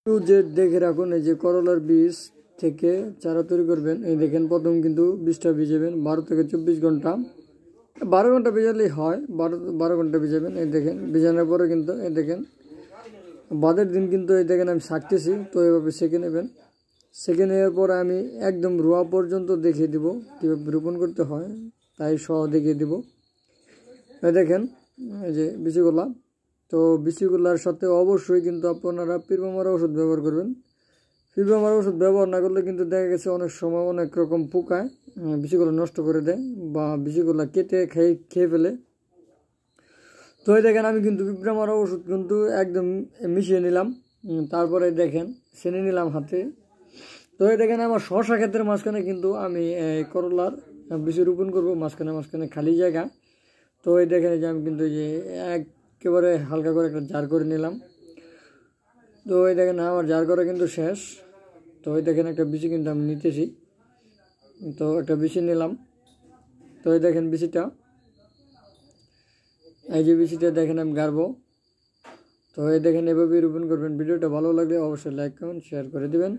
একটু যে দেখে রাখুন, এই যে করলার বীজ থেকে চারা তৈরি করবেন। এই দেখেন প্রথম কিন্তু বীজটা ভিজাবেন 12 থেকে 24 ঘন্টা, 12 ঘন্টা ভিজালেই হয়, 12 ঘন্টা ভিজাবেন। এই দেখেন ভিজানোর পরে কিন্তু এই দেখেন বাদের দিন কিন্তু এই দেখেন আমি ছাকতেছি, তো এভাবে সেঁকে নেবেন। সেঁকে নেওয়ার পরে আমি একদম রোয়া পর্যন্ত দেখিয়ে দিব কীভাবে রোপণ করতে হয়, তাই সহ দেখিয়ে দিব। এই দেখেন এই যে বিচিগুলা, তো বিচিগুলার সাথে অবশ্যই কিন্তু আপনারা পিরমামার ওষুধ ব্যবহার করবেন। পিরমামার ওষুধ ব্যবহার না করলে কিন্তু দেখা গেছে অনেক সময় অনেক রকম পোকায় বিচিগুলো নষ্ট করে দেয় বা বিচিগুলা কেটে খেয়ে ফেলে। তো এই দেখেন আমি কিন্তু পিঁপড়া মারা ওষুধ কিন্তু একদম মিশিয়ে নিলাম, তারপরে দেখেন ছেনে নিলাম হাতে। তো এই দেখেন আমার শশা ক্ষেতের মাঝখানে কিন্তু আমি করলার বীজ রোপণ করবো, মাঝখানে খালি জায়গা। তো এই দেখেন যে আমি কিন্তু এই যে একেবারে হালকা করে একটা জার করে নিলাম। তো এই দেখেন আমার জার করা কিন্তু শেষ। তো এই দেখেন একটা বিচি কিন্তু আমি নিতেছি, তো একটা বিচি নিলাম। তো এই দেখেন বিচিটা, এই যে বিচিটা দেখেন আমি গাড়বো। তো এই দেখেন এভাবেই রোপণ করবেন। ভিডিওটা ভালো লাগলে অবশ্যই লাইক কমেন্ট শেয়ার করে দিবেন।